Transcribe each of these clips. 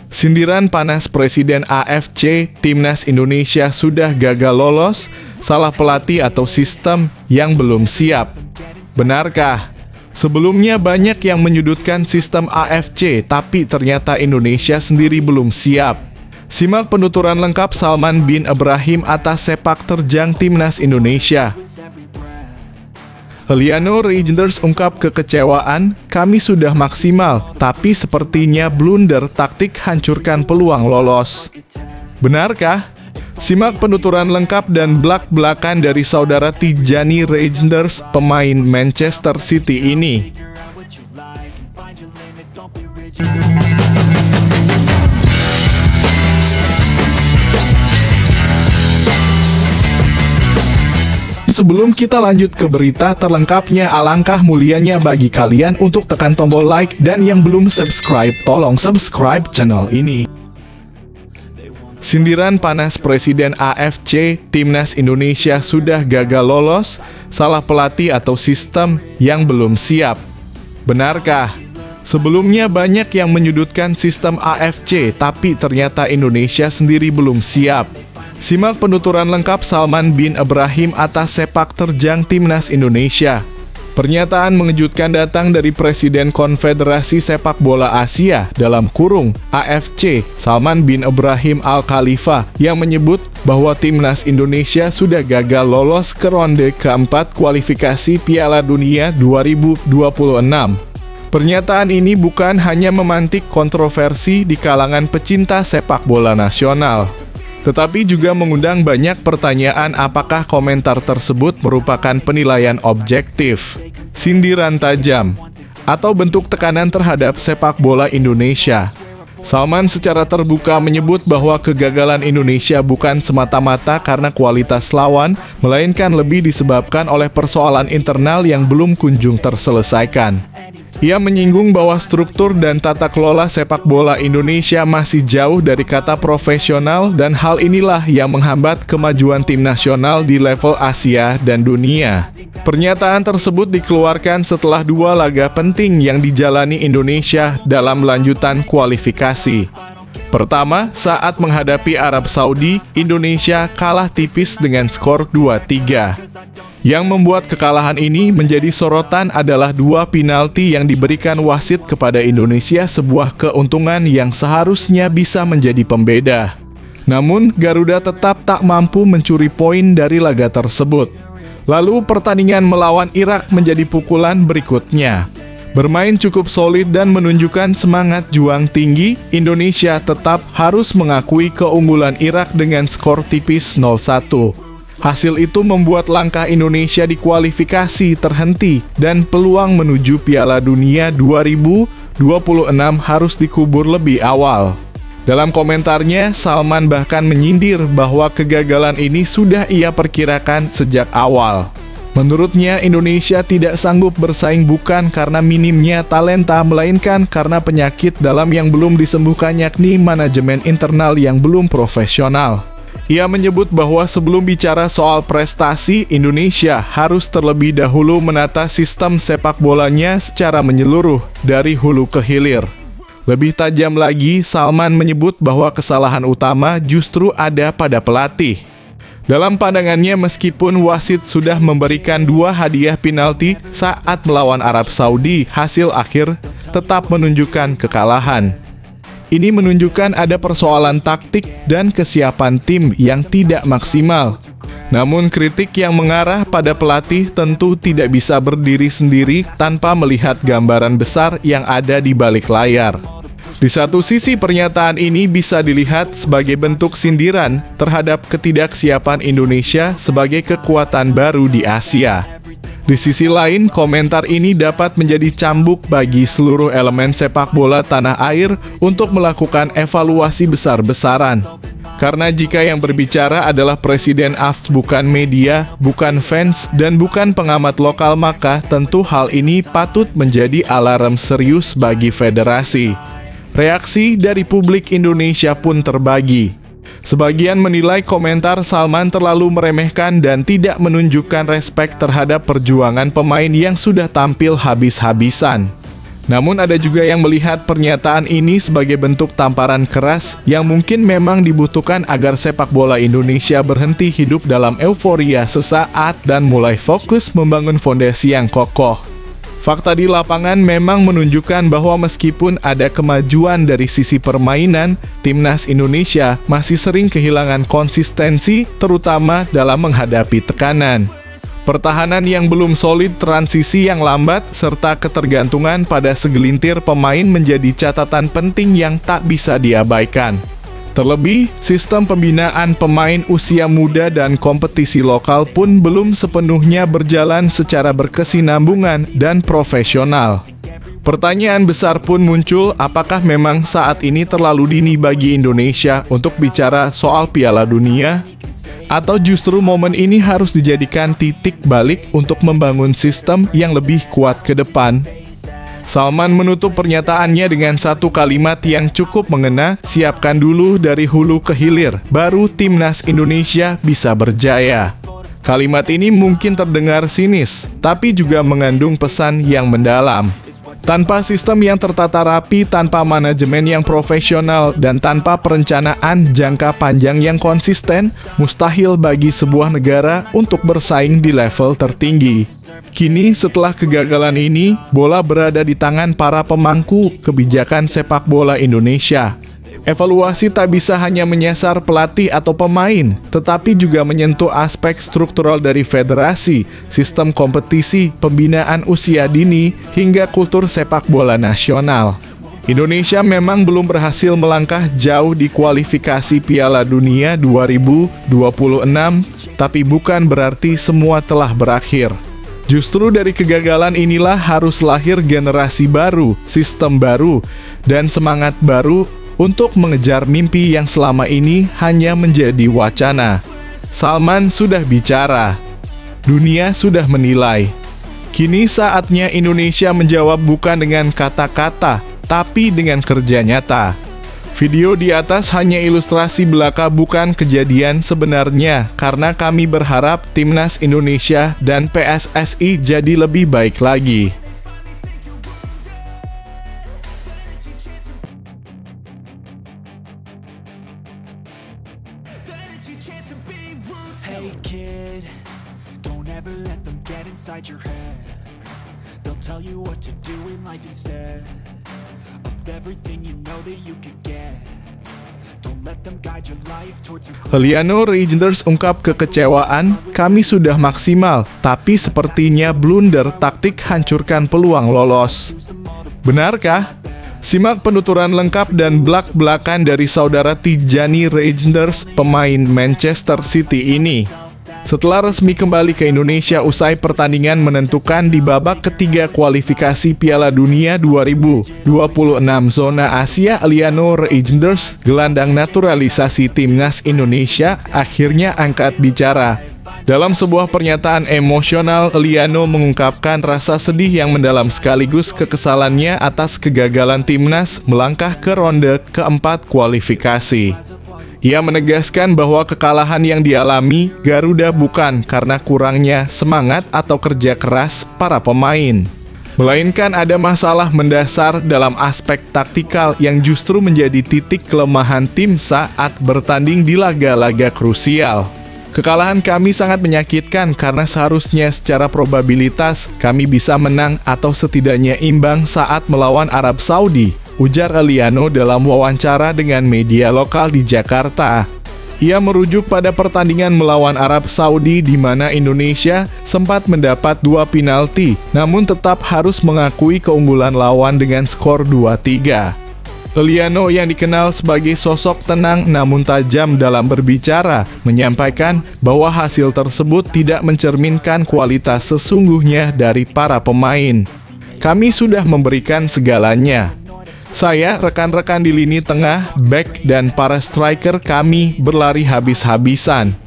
Sindiran panas Presiden AFC, Timnas Indonesia sudah gagal lolos, salah pelatih atau sistem yang belum siap. Benarkah? Sebelumnya banyak yang menyudutkan sistem AFC, tapi ternyata Indonesia sendiri belum siap. Simak penuturan lengkap Salman bin Ibrahim atas sepak terjang Timnas Indonesia. Liano Reijnders ungkap kekecewaan, kami sudah maksimal, tapi sepertinya blunder taktik hancurkan peluang lolos. Benarkah? Simak penuturan lengkap dan blak-blakan dari saudara Tijani Reijnders, pemain Manchester City ini. Sebelum kita lanjut ke berita terlengkapnya, alangkah mulianya bagi kalian untuk tekan tombol like dan yang belum subscribe, tolong subscribe channel ini. Sindiran panas Presiden AFC, Timnas Indonesia sudah gagal lolos, salah pelatih atau sistem yang belum siap. Benarkah? Sebelumnya banyak yang menyudutkan sistem AFC, tapi ternyata Indonesia sendiri belum siap. Simak penuturan lengkap Salman bin Ibrahim atas sepak terjang Timnas Indonesia. Pernyataan mengejutkan datang dari Presiden Konfederasi Sepak Bola Asia (AFC), Salman bin Ibrahim Al-Khalifa, yang menyebut bahwa Timnas Indonesia sudah gagal lolos ke ronde keempat kualifikasi Piala Dunia 2026. Pernyataan ini bukan hanya memantik kontroversi di kalangan pecinta sepak bola nasional, tetapi juga mengundang banyak pertanyaan apakah komentar tersebut merupakan penilaian objektif, sindiran tajam, atau bentuk tekanan terhadap sepak bola Indonesia. Salman secara terbuka menyebut bahwa kegagalan Indonesia bukan semata-mata karena kualitas lawan, melainkan lebih disebabkan oleh persoalan internal yang belum kunjung terselesaikan. Ia menyinggung bahwa struktur dan tata kelola sepak bola Indonesia masih jauh dari kata profesional dan hal inilah yang menghambat kemajuan tim nasional di level Asia dan dunia. Pernyataan tersebut dikeluarkan setelah dua laga penting yang dijalani Indonesia dalam lanjutan kualifikasi. Pertama, saat menghadapi Arab Saudi, Indonesia kalah tipis dengan skor 2-3. Yang membuat kekalahan ini menjadi sorotan adalah dua penalti yang diberikan wasit kepada Indonesia, sebuah keuntungan yang seharusnya bisa menjadi pembeda. Namun, Garuda tetap tak mampu mencuri poin dari laga tersebut. Lalu, pertandingan melawan Irak menjadi pukulan berikutnya. Bermain cukup solid dan menunjukkan semangat juang tinggi, Indonesia tetap harus mengakui keunggulan Irak dengan skor tipis 0-1. Hasil itu membuat langkah Indonesia di kualifikasi terhenti dan peluang menuju Piala Dunia 2026 harus dikubur lebih awal. Dalam komentarnya, Salman bahkan menyindir bahwa kegagalan ini sudah ia perkirakan sejak awal. Menurutnya, Indonesia tidak sanggup bersaing bukan karena minimnya talenta, melainkan karena penyakit dalam yang belum disembuhkan, yakni manajemen internal yang belum profesional. Ia menyebut bahwa sebelum bicara soal prestasi, Indonesia harus terlebih dahulu menata sistem sepak bolanya secara menyeluruh, dari hulu ke hilir. Lebih tajam lagi, Salman menyebut bahwa kesalahan utama justru ada pada pelatih. Dalam pandangannya, meskipun wasit sudah memberikan dua hadiah penalti saat melawan Arab Saudi, hasil akhir tetap menunjukkan kekalahan. Ini menunjukkan ada persoalan taktik dan kesiapan tim yang tidak maksimal. Namun kritik yang mengarah pada pelatih tentu tidak bisa berdiri sendiri tanpa melihat gambaran besar yang ada di balik layar. Di satu sisi, pernyataan ini bisa dilihat sebagai bentuk sindiran terhadap ketidaksiapan Indonesia sebagai kekuatan baru di Asia. Di sisi lain, komentar ini dapat menjadi cambuk bagi seluruh elemen sepak bola tanah air untuk melakukan evaluasi besar-besaran. Karena jika yang berbicara adalah Presiden AFC, bukan media, bukan fans, dan bukan pengamat lokal, maka tentu hal ini patut menjadi alarm serius bagi federasi. Reaksi dari publik Indonesia pun terbagi. Sebagian menilai komentar Salman terlalu meremehkan dan tidak menunjukkan respek terhadap perjuangan pemain yang sudah tampil habis-habisan. Namun ada juga yang melihat pernyataan ini sebagai bentuk tamparan keras yang mungkin memang dibutuhkan agar sepak bola Indonesia berhenti hidup dalam euforia sesaat dan mulai fokus membangun fondasi yang kokoh. Fakta di lapangan memang menunjukkan bahwa meskipun ada kemajuan dari sisi permainan, timnas Indonesia masih sering kehilangan konsistensi, terutama dalam menghadapi tekanan. Pertahanan yang belum solid, transisi yang lambat, serta ketergantungan pada segelintir pemain menjadi catatan penting yang tak bisa diabaikan. Terlebih, sistem pembinaan pemain usia muda dan kompetisi lokal pun belum sepenuhnya berjalan secara berkesinambungan dan profesional. Pertanyaan besar pun muncul, apakah memang saat ini terlalu dini bagi Indonesia untuk bicara soal Piala Dunia? Atau justru momen ini harus dijadikan titik balik untuk membangun sistem yang lebih kuat ke depan? Salman menutup pernyataannya dengan satu kalimat yang cukup mengena, siapkan dulu dari hulu ke hilir, baru timnas Indonesia bisa berjaya. Kalimat ini mungkin terdengar sinis, tapi juga mengandung pesan yang mendalam. Tanpa sistem yang tertata rapi, tanpa manajemen yang profesional, dan tanpa perencanaan jangka panjang yang konsisten, mustahil bagi sebuah negara untuk bersaing di level tertinggi. Kini, setelah kegagalan ini, bola berada di tangan para pemangku kebijakan sepak bola Indonesia. Evaluasi tak bisa hanya menyasar pelatih atau pemain, tetapi juga menyentuh aspek struktural dari federasi, sistem kompetisi, pembinaan usia dini, hingga kultur sepak bola nasional. Indonesia memang belum berhasil melangkah jauh di kualifikasi Piala Dunia 2026, tapi bukan berarti semua telah berakhir. Justru dari kegagalan inilah harus lahir generasi baru, sistem baru, dan semangat baru untuk mengejar mimpi yang selama ini hanya menjadi wacana. Salman sudah bicara, dunia sudah menilai. Kini saatnya Indonesia menjawab bukan dengan kata-kata, tapi dengan kerja nyata. Video di atas hanya ilustrasi belaka, bukan kejadian sebenarnya, karena kami berharap Timnas Indonesia dan PSSI jadi lebih baik lagi. Hey kid, don't ever let them get inside your head. They'll tell you what to do in life instead of everything you know that you could get. Don't let them guide your life towards your Heliano Reijnders ungkap kekecewaan, kami sudah maksimal, tapi sepertinya blunder taktik hancurkan peluang lolos. Benarkah? Simak penuturan lengkap dan belak-belakan dari saudara Tijani Reijnders, pemain Manchester City ini. Setelah resmi kembali ke Indonesia usai pertandingan menentukan di babak ketiga kualifikasi Piala Dunia 2026 zona Asia, Heliano Reijnders, gelandang naturalisasi timnas Indonesia, akhirnya angkat bicara. Dalam sebuah pernyataan emosional, Heliano mengungkapkan rasa sedih yang mendalam sekaligus kekesalannya atas kegagalan timnas melangkah ke ronde keempat kualifikasi. Ia menegaskan bahwa kekalahan yang dialami Garuda bukan karena kurangnya semangat atau kerja keras para pemain, melainkan ada masalah mendasar dalam aspek taktikal yang justru menjadi titik kelemahan tim saat bertanding di laga-laga krusial. Kekalahan kami sangat menyakitkan karena seharusnya secara probabilitas kami bisa menang atau setidaknya imbang saat melawan Arab Saudi, ujar Heliano dalam wawancara dengan media lokal di Jakarta. Ia merujuk pada pertandingan melawan Arab Saudi di mana Indonesia sempat mendapat 2 penalti, namun tetap harus mengakui keunggulan lawan dengan skor 2-3. Heliano yang dikenal sebagai sosok tenang namun tajam dalam berbicara, menyampaikan bahwa hasil tersebut tidak mencerminkan kualitas sesungguhnya dari para pemain. Kami sudah memberikan segalanya. Saya, rekan-rekan di lini tengah, back, dan para striker kami berlari habis-habisan.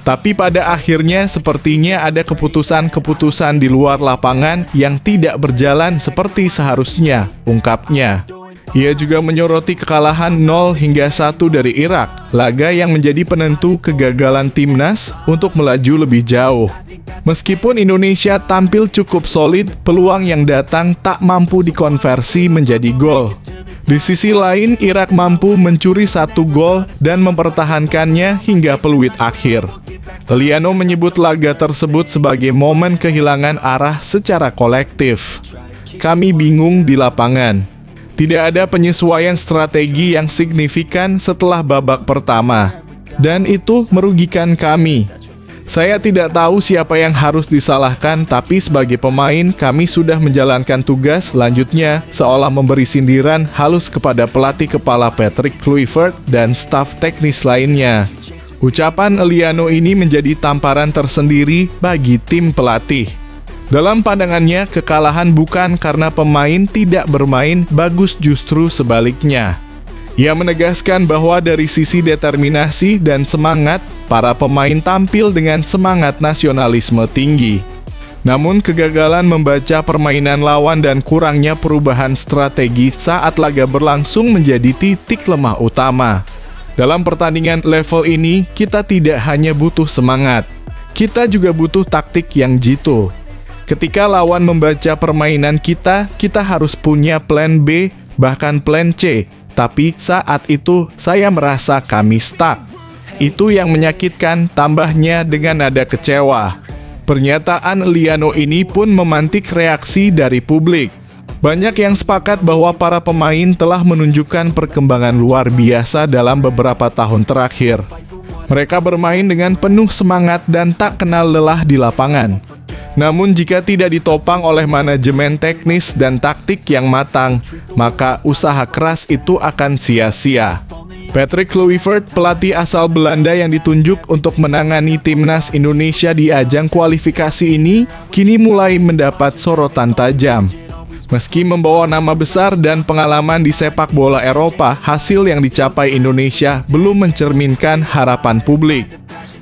Tapi pada akhirnya sepertinya ada keputusan-keputusan di luar lapangan yang tidak berjalan seperti seharusnya, ungkapnya. Ia juga menyoroti kekalahan 0-1 dari Irak, laga yang menjadi penentu kegagalan timnas untuk melaju lebih jauh. Meskipun Indonesia tampil cukup solid, peluang yang datang tak mampu dikonversi menjadi gol. Di sisi lain, Irak mampu mencuri 1 gol dan mempertahankannya hingga peluit akhir. Liano menyebut laga tersebut sebagai momen kehilangan arah secara kolektif. Kami bingung di lapangan. Tidak ada penyesuaian strategi yang signifikan setelah babak pertama, dan itu merugikan kami. Saya tidak tahu siapa yang harus disalahkan, tapi sebagai pemain kami sudah menjalankan tugas. Selanjutnya seolah memberi sindiran halus kepada pelatih kepala Patrick Kluivert dan staf teknis lainnya. Ucapan Liano ini menjadi tamparan tersendiri bagi tim pelatih. Dalam pandangannya, kekalahan bukan karena pemain tidak bermain bagus, justru sebaliknya. Ia menegaskan bahwa dari sisi determinasi dan semangat, para pemain tampil dengan semangat nasionalisme tinggi. Namun kegagalan membaca permainan lawan dan kurangnya perubahan strategi saat laga berlangsung menjadi titik lemah utama. Dalam pertandingan level ini, kita tidak hanya butuh semangat, kita juga butuh taktik yang jitu. Ketika lawan membaca permainan kita harus punya plan B, bahkan plan C. Tapi saat itu saya merasa kami stuck. Itu yang menyakitkan, tambahnya dengan nada kecewa. Pernyataan Liano ini pun memantik reaksi dari publik. Banyak yang sepakat bahwa para pemain telah menunjukkan perkembangan luar biasa dalam beberapa tahun terakhir. Mereka bermain dengan penuh semangat dan tak kenal lelah di lapangan. Namun jika tidak ditopang oleh manajemen teknis dan taktik yang matang, maka usaha keras itu akan sia-sia. Patrick Kluivert, pelatih asal Belanda yang ditunjuk untuk menangani timnas Indonesia di ajang kualifikasi ini, kini mulai mendapat sorotan tajam. Meski membawa nama besar dan pengalaman di sepak bola Eropa, hasil yang dicapai Indonesia belum mencerminkan harapan publik.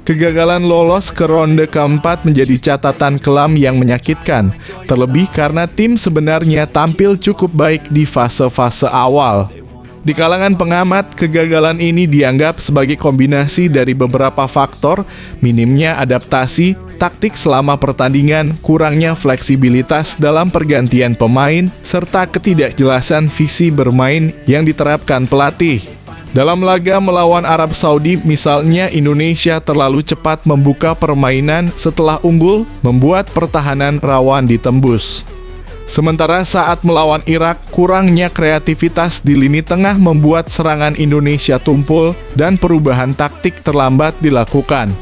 Kegagalan lolos ke ronde keempat menjadi catatan kelam yang menyakitkan, terlebih karena tim sebenarnya tampil cukup baik di fase-fase awal. Di kalangan pengamat, kegagalan ini dianggap sebagai kombinasi dari beberapa faktor, minimnya adaptasi, taktik selama pertandingan, kurangnya fleksibilitas dalam pergantian pemain, serta ketidakjelasan visi bermain yang diterapkan pelatih. Dalam laga melawan Arab Saudi misalnya, Indonesia terlalu cepat membuka permainan setelah unggul, membuat pertahanan rawan ditembus. Sementara saat melawan Irak, kurangnya kreativitas di lini tengah membuat serangan Indonesia tumpul dan perubahan taktik terlambat dilakukan.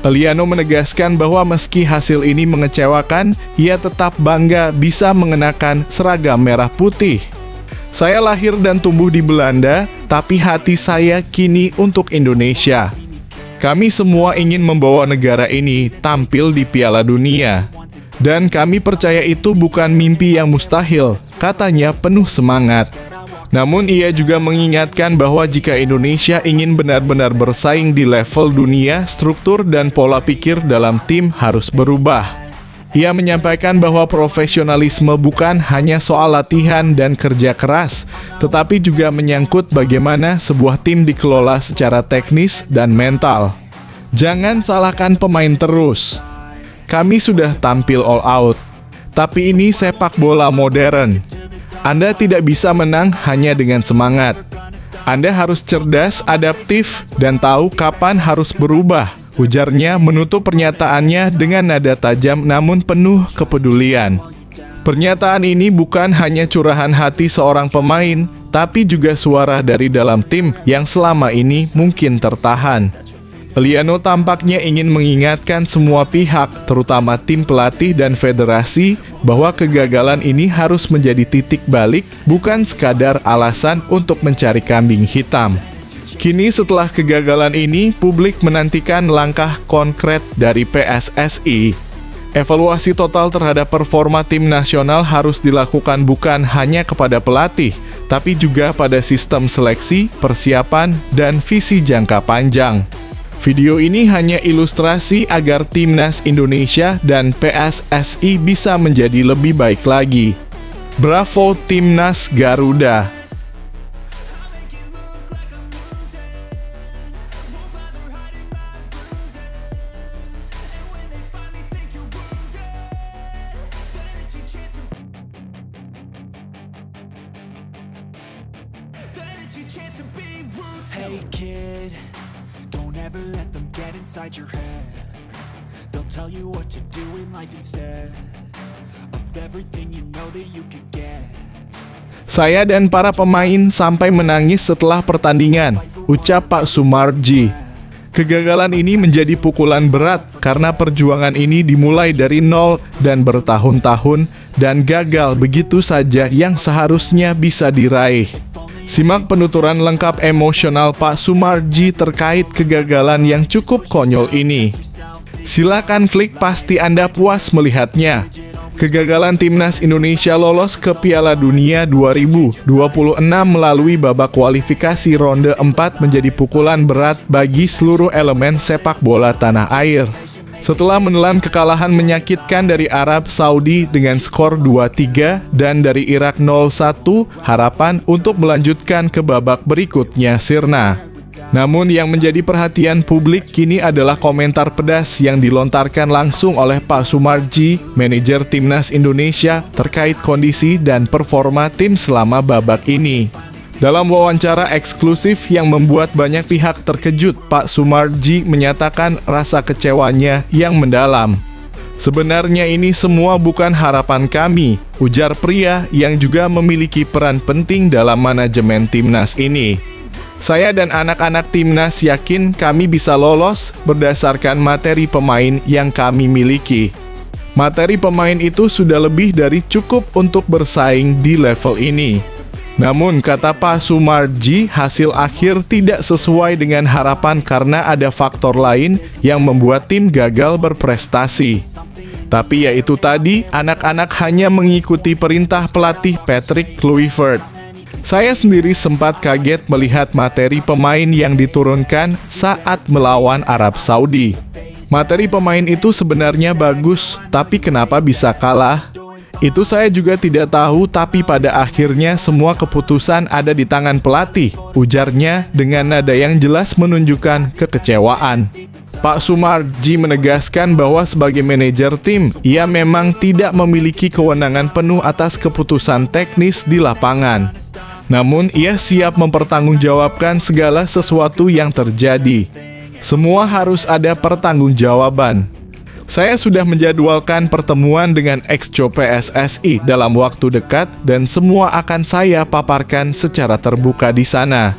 Liano menegaskan bahwa meski hasil ini mengecewakan, ia tetap bangga bisa mengenakan seragam merah putih. Saya lahir dan tumbuh di Belanda, tapi hati saya kini untuk Indonesia. Kami semua ingin membawa negara ini tampil di Piala Dunia. Dan kami percaya itu bukan mimpi yang mustahil, katanya penuh semangat. Namun ia juga mengingatkan bahwa jika Indonesia ingin benar-benar bersaing di level dunia, struktur dan pola pikir dalam tim harus berubah. Ia menyampaikan bahwa profesionalisme bukan hanya soal latihan dan kerja keras, tetapi juga menyangkut bagaimana sebuah tim dikelola secara teknis dan mental. Jangan salahkan pemain terus. Kami sudah tampil all out, tapi ini sepak bola modern. Anda tidak bisa menang hanya dengan semangat. Anda harus cerdas, adaptif, dan tahu kapan harus berubah, ujarnya menutup pernyataannya dengan nada tajam namun penuh kepedulian. Pernyataan ini bukan hanya curahan hati seorang pemain, tapi juga suara dari dalam tim yang selama ini mungkin tertahan. Liano tampaknya ingin mengingatkan semua pihak, terutama tim pelatih dan federasi, bahwa kegagalan ini harus menjadi titik balik, bukan sekadar alasan untuk mencari kambing hitam. Kini setelah kegagalan ini, publik menantikan langkah konkret dari PSSI. Evaluasi total terhadap performa tim nasional harus dilakukan bukan hanya kepada pelatih, tapi juga pada sistem seleksi, persiapan, dan visi jangka panjang. Video ini hanya ilustrasi agar Timnas Indonesia dan PSSI bisa menjadi lebih baik lagi. Bravo Timnas Garuda! Hey kid, don't ever let them get inside your head. They'll tell you what to do in life instead of everything you know that you could get. Saya dan para pemain sampai menangis setelah pertandingan, ucap Pak Sumarji. Kegagalan ini menjadi pukulan berat karena perjuangan ini dimulai dari nol dan bertahun-tahun dan gagal begitu saja yang seharusnya bisa diraih. Simak penuturan lengkap emosional Pak Sumarji terkait kegagalan yang cukup konyol ini. Silakan klik, pasti Anda puas melihatnya. Kegagalan timnas Indonesia lolos ke Piala Dunia 2026 melalui babak kualifikasi ronde 4 menjadi pukulan berat bagi seluruh elemen sepak bola tanah air. Setelah menelan kekalahan menyakitkan dari Arab Saudi dengan skor 2-3 dan dari Irak 0-1, harapan untuk melanjutkan ke babak berikutnya sirna. Namun yang menjadi perhatian publik kini adalah komentar pedas yang dilontarkan langsung oleh Pak Sumarji, manajer timnas Indonesia, terkait kondisi dan performa tim selama babak ini. Dalam wawancara eksklusif yang membuat banyak pihak terkejut, Pak Sumarji menyatakan rasa kecewanya yang mendalam. Sebenarnya ini semua bukan harapan kami, ujar pria yang juga memiliki peran penting dalam manajemen timnas ini. Saya dan anak-anak timnas yakin kami bisa lolos berdasarkan materi pemain yang kami miliki. Materi pemain itu sudah lebih dari cukup untuk bersaing di level ini. Namun, kata Pak Sumarji, hasil akhir tidak sesuai dengan harapan karena ada faktor lain yang membuat tim gagal berprestasi. Tapi yaitu tadi, anak-anak hanya mengikuti perintah pelatih Patrick Kluivert. Saya sendiri sempat kaget melihat materi pemain yang diturunkan saat melawan Arab Saudi. Materi pemain itu sebenarnya bagus, tapi kenapa bisa kalah? Itu saya juga tidak tahu, tapi pada akhirnya semua keputusan ada di tangan pelatih, ujarnya dengan nada yang jelas menunjukkan kekecewaan. Pak Sumarji menegaskan bahwa sebagai manajer tim, ia memang tidak memiliki kewenangan penuh atas keputusan teknis di lapangan. Namun, ia siap mempertanggungjawabkan segala sesuatu yang terjadi. Semua harus ada pertanggungjawaban. Saya sudah menjadwalkan pertemuan dengan ex-co PSSI dalam waktu dekat dan semua akan saya paparkan secara terbuka di sana.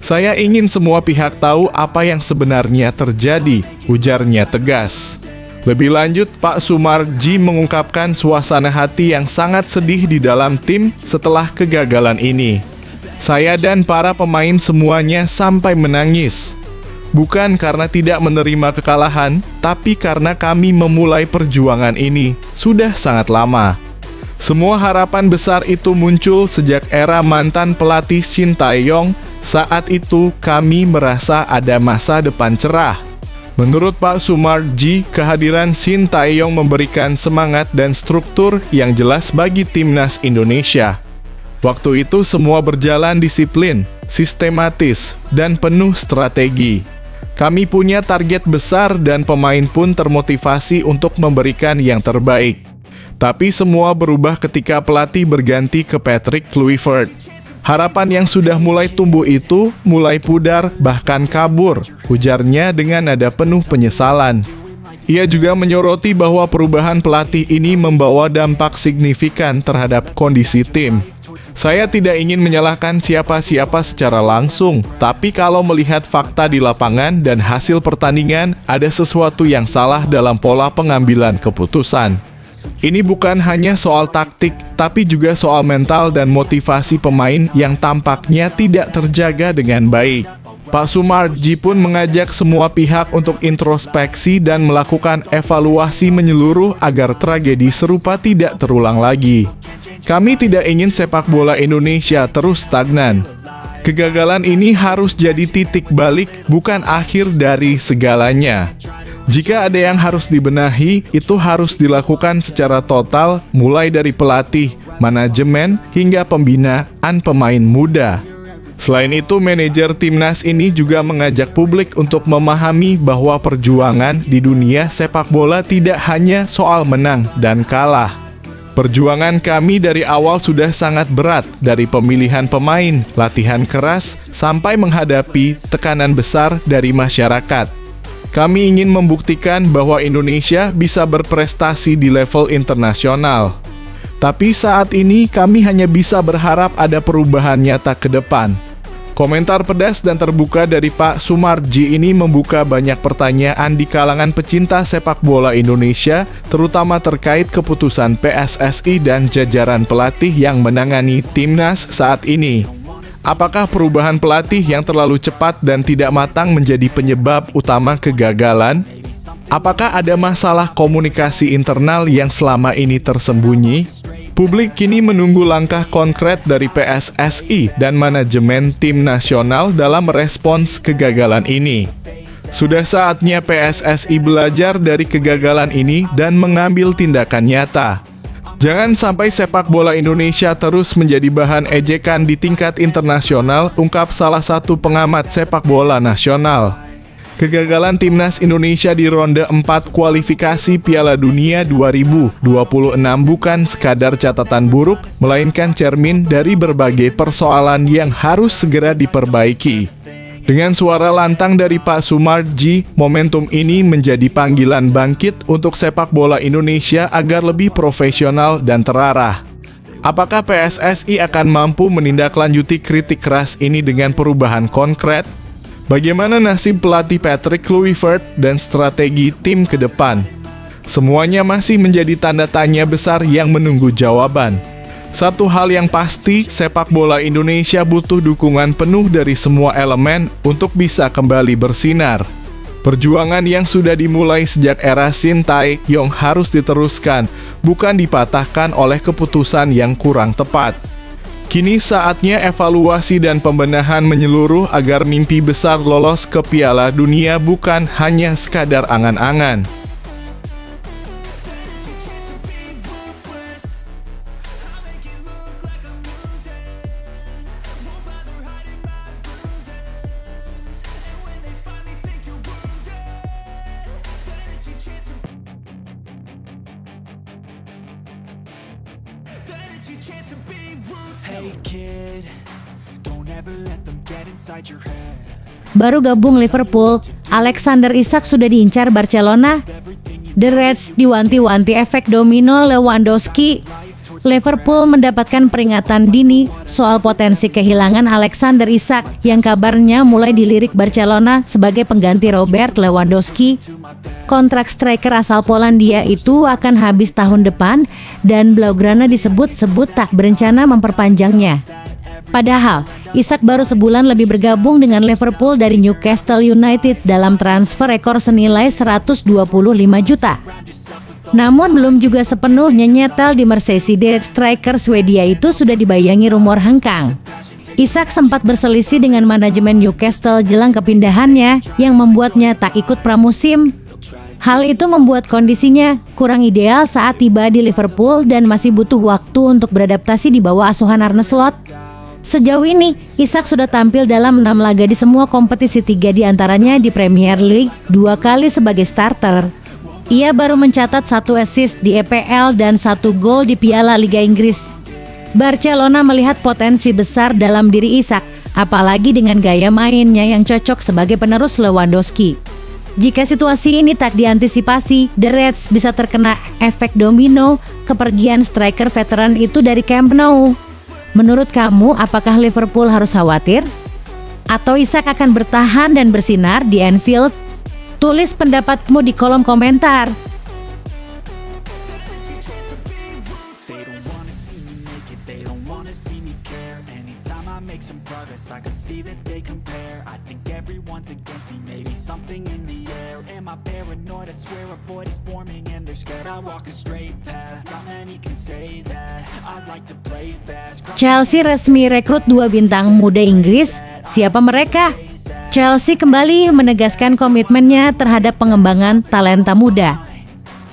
Saya ingin semua pihak tahu apa yang sebenarnya terjadi, ujarnya tegas. Lebih lanjut, Pak Sumarji mengungkapkan suasana hati yang sangat sedih di dalam tim setelah kegagalan ini. Saya dan para pemain semuanya sampai menangis. Bukan karena tidak menerima kekalahan, tapi karena kami memulai perjuangan ini sudah sangat lama. Semua harapan besar itu muncul sejak era mantan pelatih Shin Tae-yong. Saat itu kami merasa ada masa depan cerah. Menurut Pak Sumarji, kehadiran Shin Tae-yong memberikan semangat dan struktur yang jelas bagi timnas Indonesia. Waktu itu semua berjalan disiplin, sistematis, dan penuh strategi. Kami punya target besar dan pemain pun termotivasi untuk memberikan yang terbaik. Tapi semua berubah ketika pelatih berganti ke Patrick Kluivert. Harapan yang sudah mulai tumbuh itu mulai pudar, bahkan kabur, ujarnya dengan nada penuh penyesalan. Ia juga menyoroti bahwa perubahan pelatih ini membawa dampak signifikan terhadap kondisi tim. Saya tidak ingin menyalahkan siapa-siapa secara langsung, tapi kalau melihat fakta di lapangan dan hasil pertandingan, ada sesuatu yang salah dalam pola pengambilan keputusan. Ini bukan hanya soal taktik, tapi juga soal mental dan motivasi pemain yang tampaknya tidak terjaga dengan baik. Pak Sumarji pun mengajak semua pihak untuk introspeksi dan melakukan evaluasi menyeluruh agar tragedi serupa tidak terulang lagi. Kami tidak ingin sepak bola Indonesia terus stagnan. Kegagalan ini harus jadi titik balik, bukan akhir dari segalanya. Jika ada yang harus dibenahi, itu harus dilakukan secara total, mulai dari pelatih, manajemen, hingga pembinaan pemain muda. Selain itu, manajer timnas ini juga mengajak publik untuk memahami bahwa perjuangan di dunia sepak bola tidak hanya soal menang dan kalah. Perjuangan kami dari awal sudah sangat berat, dari pemilihan pemain, latihan keras, sampai menghadapi tekanan besar dari masyarakat. Kami ingin membuktikan bahwa Indonesia bisa berprestasi di level internasional. Tapi saat ini kami hanya bisa berharap ada perubahan nyata ke depan. Komentar pedas dan terbuka dari Pak Soemarji ini membuka banyak pertanyaan di kalangan pecinta sepak bola Indonesia, terutama terkait keputusan PSSI dan jajaran pelatih yang menangani timnas saat ini. Apakah perubahan pelatih yang terlalu cepat dan tidak matang menjadi penyebab utama kegagalan? Apakah ada masalah komunikasi internal yang selama ini tersembunyi? Publik kini menunggu langkah konkret dari PSSI dan manajemen tim nasional dalam merespons kegagalan ini. Sudah saatnya PSSI belajar dari kegagalan ini dan mengambil tindakan nyata. Jangan sampai sepak bola Indonesia terus menjadi bahan ejekan di tingkat internasional, ungkap salah satu pengamat sepak bola nasional. Kegagalan timnas Indonesia di ronde 4 kualifikasi Piala Dunia 2026 bukan sekadar catatan buruk, melainkan cermin dari berbagai persoalan yang harus segera diperbaiki. Dengan suara lantang dari Pak Soemarji, momentum ini menjadi panggilan bangkit untuk sepak bola Indonesia agar lebih profesional dan terarah. Apakah PSSI akan mampu menindaklanjuti kritik keras ini dengan perubahan konkret? Bagaimana nasib pelatih Patrick Kluivert dan strategi tim ke depan? Semuanya masih menjadi tanda tanya besar yang menunggu jawaban. Satu hal yang pasti, sepak bola Indonesia butuh dukungan penuh dari semua elemen untuk bisa kembali bersinar. Perjuangan yang sudah dimulai sejak era Sintayong harus diteruskan, bukan dipatahkan oleh keputusan yang kurang tepat. Kini saatnya evaluasi dan pembenahan menyeluruh agar mimpi besar lolos ke Piala Dunia bukan hanya sekadar angan-angan. Hey kid, don't ever let them get inside your head. Baru gabung Liverpool, Alexander Isak sudah diincar Barcelona. The Reds diwanti-wanti efek domino Lewandowski. Liverpool mendapatkan peringatan dini soal potensi kehilangan Alexander Isak yang kabarnya mulai dilirik Barcelona sebagai pengganti Robert Lewandowski. Kontrak striker asal Polandia itu akan habis tahun depan dan Blaugrana disebut-sebut tak berencana memperpanjangnya. Padahal, Isak baru sebulan lebih bergabung dengan Liverpool dari Newcastle United dalam transfer rekor senilai 125 juta. Namun belum juga sepenuhnya nyetel di Merseyside, striker Swedia itu sudah dibayangi rumor hengkang. Isak sempat berselisih dengan manajemen Newcastle jelang kepindahannya yang membuatnya tak ikut pramusim. Hal itu membuat kondisinya kurang ideal saat tiba di Liverpool dan masih butuh waktu untuk beradaptasi di bawah asuhan Arne Slot. Sejauh ini, Isak sudah tampil dalam 6 laga di semua kompetisi, 3 diantaranya di Premier League, 2 kali sebagai starter. Ia baru mencatat 1 assist di EPL dan 1 gol di Piala Liga Inggris. Barcelona melihat potensi besar dalam diri Isak, apalagi dengan gaya mainnya yang cocok sebagai penerus Lewandowski. Jika situasi ini tak diantisipasi, The Reds bisa terkena efek domino kepergian striker veteran itu dari Camp Nou. Menurut kamu, apakah Liverpool harus khawatir? Atau Isak akan bertahan dan bersinar di Anfield? Tulis pendapatmu di kolom komentar. Chelsea resmi rekrut 2 bintang muda Inggris. Siapa mereka? Chelsea kembali menegaskan komitmennya terhadap pengembangan talenta muda.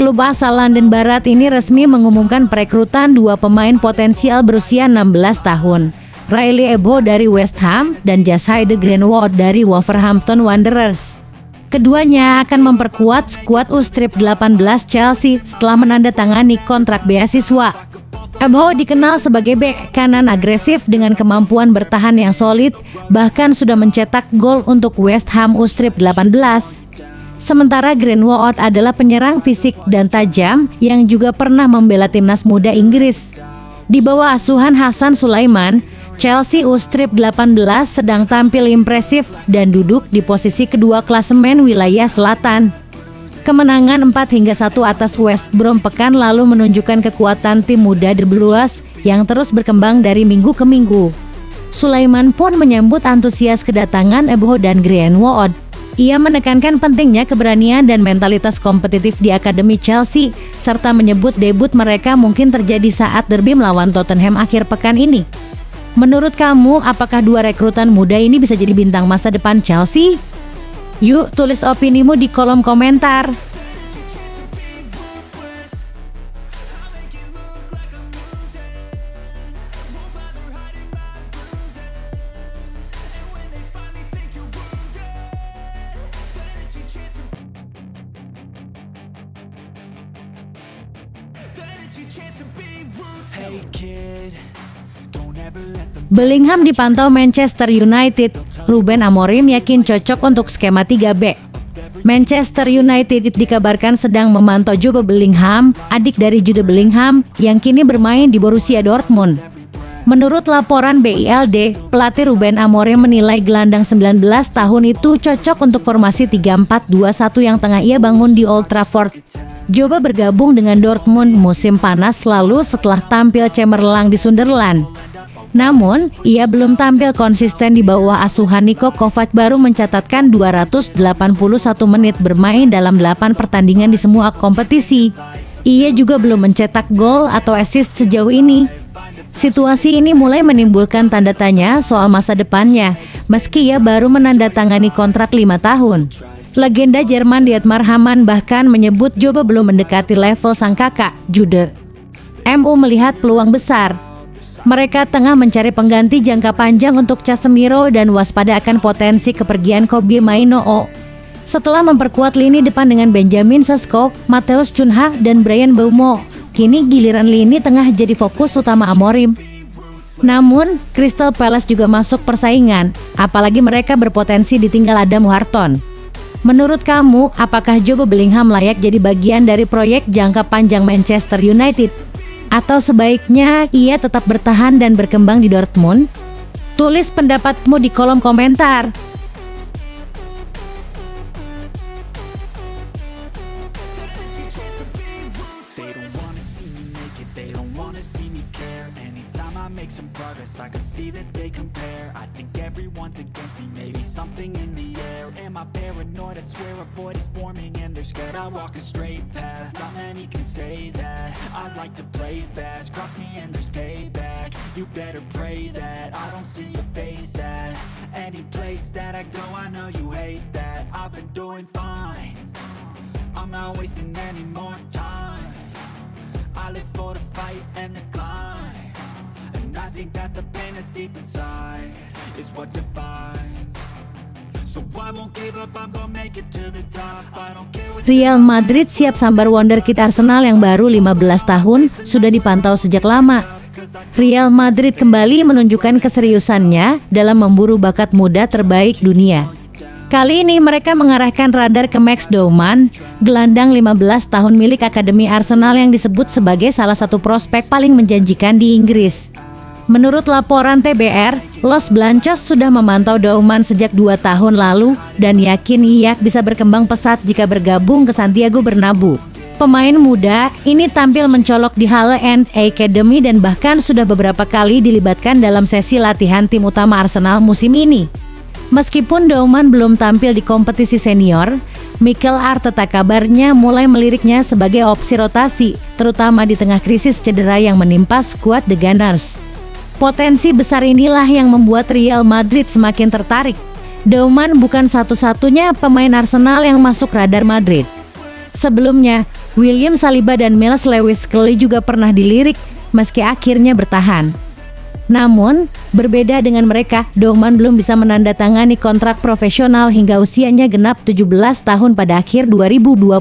Klub asal London Barat ini resmi mengumumkan perekrutan 2 pemain potensial berusia 16 tahun. Riley Ebo dari West Ham dan Jashide Greenwood dari Wolverhampton Wanderers. Keduanya akan memperkuat skuad U18 Chelsea setelah menandatangani kontrak beasiswa. Eboho dikenal sebagai bek kanan agresif dengan kemampuan bertahan yang solid, bahkan sudah mencetak gol untuk West Ham U18. Sementara Greenwood adalah penyerang fisik dan tajam yang juga pernah membela timnas muda Inggris. Di bawah asuhan Hasan Sulaiman, Chelsea U18 sedang tampil impresif dan duduk di posisi kedua klasemen wilayah selatan. Kemenangan 4-1 atas West Brom pekan lalu menunjukkan kekuatan tim muda The Blues yang terus berkembang dari minggu ke minggu. Sulaiman pun menyambut antusias kedatangan Eboho dan Greenwood. Ia menekankan pentingnya keberanian dan mentalitas kompetitif di Akademi Chelsea, serta menyebut debut mereka mungkin terjadi saat derby melawan Tottenham akhir pekan ini. Menurut kamu, apakah dua rekrutan muda ini bisa jadi bintang masa depan Chelsea? Yuk, tulis opinimu di kolom komentar. Hey kid, don't ever let them Bellingham dipantau Manchester United. Ruben Amorim yakin cocok untuk skema 3-back. Manchester United dikabarkan sedang memantau Jobe Bellingham, adik dari Jude Bellingham, yang kini bermain di Borussia Dortmund. Menurut laporan BILD, pelatih Ruben Amorim menilai gelandang 19 tahun itu cocok untuk formasi 3-4-2-1 yang tengah ia bangun di Old Trafford. Jobe bergabung dengan Dortmund musim panas lalu setelah tampil cemerlang di Sunderland. Namun, ia belum tampil konsisten di bawah asuhan Niko Kovac, baru mencatatkan 281 menit bermain dalam 8 pertandingan di semua kompetisi. Ia juga belum mencetak gol atau assist sejauh ini. Situasi ini mulai menimbulkan tanda tanya soal masa depannya, meski ia baru menandatangani kontrak 5 tahun. Legenda Jerman Dietmar Hamann bahkan menyebut Jobe belum mendekati level sang kakak, Jude. MU melihat peluang besar. Mereka tengah mencari pengganti jangka panjang untuk Casemiro dan waspada akan potensi kepergian Kobbie Mainoo. Setelah memperkuat lini depan dengan Benjamin Sesko, Matheus Cunha, dan Bryan Mbeumo, kini giliran lini tengah jadi fokus utama Amorim. Namun, Crystal Palace juga masuk persaingan, apalagi mereka berpotensi ditinggal Adam Wharton. Menurut kamu, apakah Jobe Bellingham layak jadi bagian dari proyek jangka panjang Manchester United? Atau sebaiknya ia tetap bertahan dan berkembang di Dortmund? Tulis pendapatmu di kolom komentar. They don't wanna see me naked, they don't wanna see me care. Anytime I make some progress, I can see that they compare. I think everyone's against me, maybe something in the air. Am I paranoid? I swear a void is forming and they're scared. I walk a straight path, not many can say that. I like to play fast, cross me and there's payback. You better pray that I don't see your face at any place that I go. I know you hate that. I've been doing fine, I'm not wasting any more time. I live for the fight and the climb, and I think that the pain that's deep inside is what defines. So I won't give up, I'm gonna make it to the top. I don't care what Real Madrid siap sambar wonderkid Arsenal yang baru 15 tahun, sudah dipantau sejak lama. Real Madrid kembali menunjukkan keseriusannya dalam memburu bakat muda terbaik dunia. Kali ini mereka mengarahkan radar ke Max Dauman, gelandang 15 tahun milik Akademi Arsenal yang disebut sebagai salah satu prospek paling menjanjikan di Inggris. Menurut laporan TBR, Los Blancos sudah memantau Dauman sejak 2 tahun lalu dan yakin ia bisa berkembang pesat jika bergabung ke Santiago Bernabeu. Pemain muda ini tampil mencolok di Halle and Academy dan bahkan sudah beberapa kali dilibatkan dalam sesi latihan tim utama Arsenal musim ini. Meskipun Dauman belum tampil di kompetisi senior, Mikel Arteta kabarnya mulai meliriknya sebagai opsi rotasi, terutama di tengah krisis cedera yang menimpa skuad The Gunners. Potensi besar inilah yang membuat Real Madrid semakin tertarik. Dauman bukan satu-satunya pemain Arsenal yang masuk radar Madrid. Sebelumnya, William Saliba dan Miles Lewis Skelly juga pernah dilirik, meski akhirnya bertahan. Namun, berbeda dengan mereka, Doman belum bisa menandatangani kontrak profesional hingga usianya genap 17 tahun pada akhir 2026.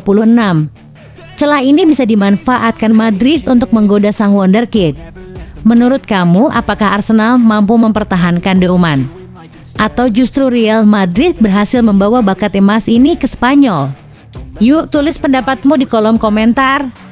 Celah ini bisa dimanfaatkan Madrid untuk menggoda sang wonderkid. Menurut kamu, apakah Arsenal mampu mempertahankan Doman? Atau justru Real Madrid berhasil membawa bakat emas ini ke Spanyol? Yuk tulis pendapatmu di kolom komentar.